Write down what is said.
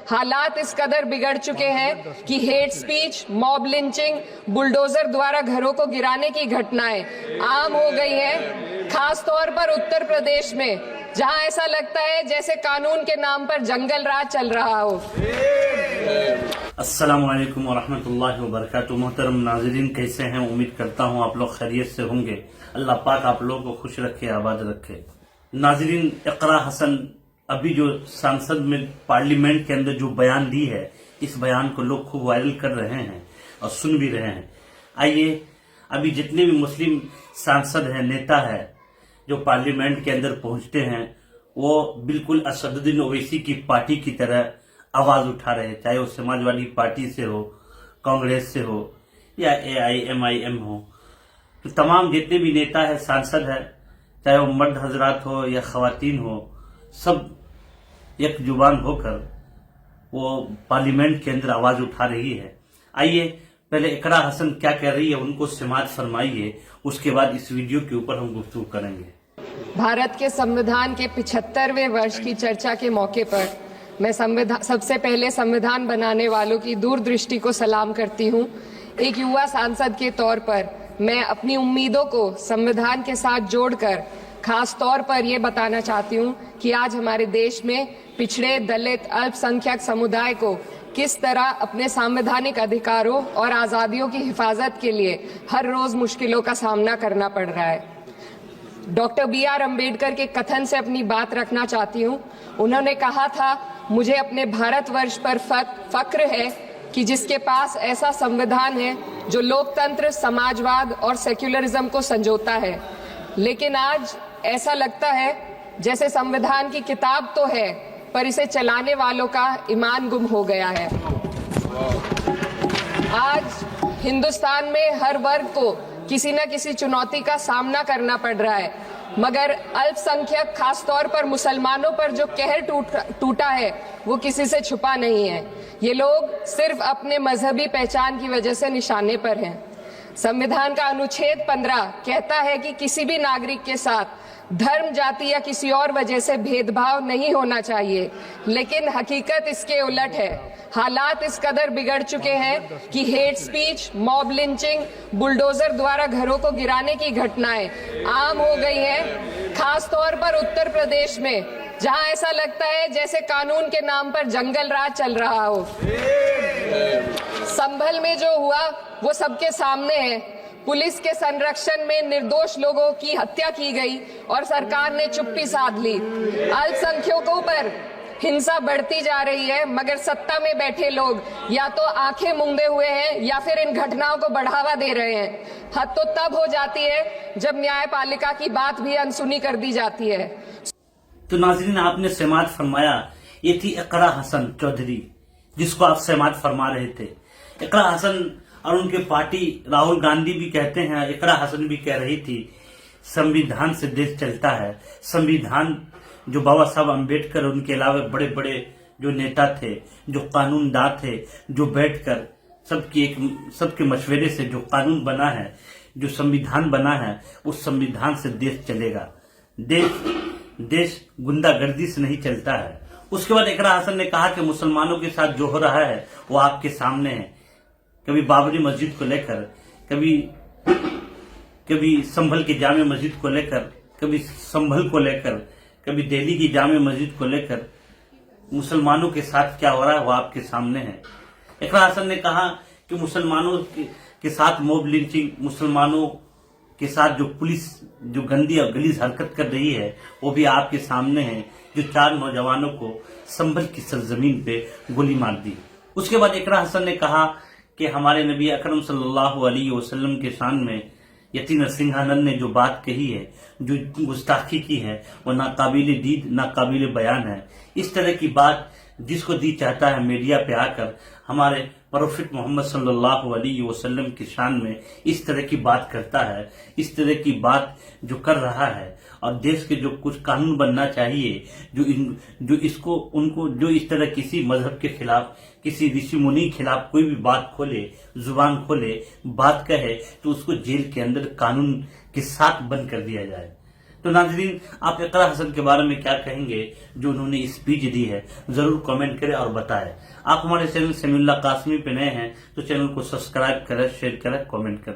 हालात इस कदर बिगड़ चुके हैं कि hate speech, mob lynching, bulldozer द्वारा घरों को गिराने की घटनाएं आम हो गई हैं, खास तौर पर उत्तर प्रदेश में, जहां ऐसा लगता है जैसे कानून के नाम पर जंगल राज चल रहा हो। अस्सलामु अलैकुम वरहमतुल्लाहि वबरकातुहू। मोहतरम नाज़रीन, कैसे हैं? उम्मीद करता हूं आप लोग खैरियत से होंगे। अल्लाह पाक आप लोगों को खुश रखे, आबाद रखे। नाज़रीन, इकरा हसन अभी जो सांसद में पार्लियामेंट के अंदर जो बयान दी है, इस बयान को लोग खूब वायरल कर रहे हैं और सुन भी रहे हैं। आइए, अभी जितने भी मुस्लिम सांसद हैं, नेता है, जो पार्लियामेंट के अंदर पहुंचते हैं, वो बिल्कुल असदुद्दीन ओवैसी की पार्टी की तरह आवाज उठा रहे हैं, चाहे वो समाजवादी पार्टी से हो, कांग्रेस से हो या AIMIM हो। तो तमाम जितने भी नेता है, सांसद है, चाहे वो मर्द हजरात हो या खवातीन हो, सब एक जुबान होकर वो पार्लियामेंट के अंदर आवाज उठा रही है। आइए, पहले इकरा हसन क्या कह रही है उनको समाज फरमाइए, उसके बाद इस वीडियो के ऊपर हम गुफ्तगू करेंगे। भारत के संविधान के 75वें वर्ष की चर्चा के मौके पर मैं सबसे पहले संविधान बनाने वालों की दूरदृष्टि को सलाम करती हूँ। एक युवा सांसद के तौर पर मैं अपनी उम्मीदों को संविधान के साथ जोड़कर खास तौर पर ये बताना चाहती हूँ कि आज हमारे देश में पिछड़े, दलित, अल्पसंख्यक समुदाय को किस तरह अपने संवैधानिक अधिकारों और आजादियों की हिफाजत के लिए हर रोज मुश्किलों का सामना करना पड़ रहा है। डॉक्टर BR अम्बेडकर के कथन से अपनी बात रखना चाहती हूँ। उन्होंने कहा था, मुझे अपने भारतवर्ष पर फक्र है कि जिसके पास ऐसा संविधान है जो लोकतंत्र, समाजवाद और सेक्युलरिज्म को संजोता है। लेकिन आज ऐसा लगता है जैसे संविधान की किताब तो है, पर इसे चलाने वालों का ईमान गुम हो गया है। आज हिंदुस्तान में हर वर्ग को किसी न किसी चुनौती का सामना करना पड़ रहा है, मगर अल्पसंख्यक, खासतौर पर मुसलमानों पर जो कहर टूटा है वो किसी से छुपा नहीं है। ये लोग सिर्फ अपने मजहबी पहचान की वजह से निशाने पर हैं। संविधान का अनुच्छेद 15 कहता है कि किसी भी नागरिक के साथ धर्म, जाति या किसी और वजह से भेदभाव नहीं होना चाहिए, लेकिन हकीकत इसके उलट है। हालात इस कदर बिगड़ चुके हैं कि hate speech, mob lynching, bulldozer द्वारा घरों को गिराने की घटनाएं आम हो गई हैं, खास तौर पर उत्तर प्रदेश में, जहां ऐसा लगता है जैसे कानून के नाम पर जंगल राज चल रहा हो। संभल में जो हुआ वो सबके सामने है। पुलिस के संरक्षण में निर्दोष लोगों की हत्या की गई और सरकार ने चुप्पी साध ली। अल्पसंख्यकों पर हिंसा बढ़ती जा रही है, मगर सत्ता में बैठे लोग या तो आंखें मूंदे हुए हैं या फिर इन घटनाओं को बढ़ावा दे रहे हैं। हद तो तब हो जाती है जब न्यायपालिका की बात भी अनसुनी कर दी जाती है। तो नाज़रीन, आपने समात फरमाया, ये थी इकरा हसन चौधरी, जिसको आप समात फरमा रहे थे। इकरा हसन और उनके पार्टी राहुल गांधी भी कहते हैं, इकरा हसन भी कह रही थी, संविधान से देश चलता है। संविधान जो बाबा साहब अम्बेडकर, उनके अलावा बड़े बड़े जो नेता थे, जो कानूनदा थे, जो बैठकर सबके मशवरे से जो कानून बना है, जो संविधान बना है, उस संविधान से देश चलेगा। देश गुंडागर्दी से नहीं चलता है। उसके बाद इकरा हसन ने कहा कि मुसलमानों के साथ जो हो रहा है वो आपके सामने है। कभी बाबरी मस्जिद को लेकर, कभी संभल की जामे मस्जिद को लेकर, कभी संभल को लेकर, कभी दिल्ली की जामे मस्जिद को लेकर, मुसलमानों के साथ क्या हो रहा है वो आपके सामने है। इकरा हसन ने कहा कि मुसलमानों के साथ मॉब लिंचिंग, मुसलमानों के साथ जो पुलिस जो गंदी और गलीज हरकत कर रही है वो भी आपके सामने है, जो 4 नौजवानों को संभल की सरजमीन पे गोली मार दी। उसके बाद इकरा हसन ने कहा कि हमारे नबी अकरम सल्लल्लाहु अलैहि वसल्लम के शान में यति नरसिंहानंद ने जो बात कही है, जो गुस्ताखी की है, वो नाकाबिल दीद, नाकाबिल बयान है। इस तरह की बात जिसको दी चाहता है मीडिया पे आकर हमारे प्रोफेट मोहम्मद सल्लल्लाहु अलैहि वसल्लम की शान में इस तरह की बात करता है, इस तरह की बात जो कर रहा है, और देश के जो कुछ कानून बनना चाहिए, जो इस तरह किसी मजहब के खिलाफ, किसी ऋषि मुनि के खिलाफ कोई भी बात खोले, जुबान खोले, बात कहे, तो उसको जेल के अंदर कानून के साथ बंद कर दिया जाए। तो नाजरीन, आप इकरा हसन के बारे में क्या कहेंगे जो उन्होंने स्पीच दी है, जरूर कमेंट करें और बताएं। आप हमारे चैनल समीउल्लाह कासमी पे नए हैं तो चैनल को सब्सक्राइब करें, शेयर करें, कमेंट करें।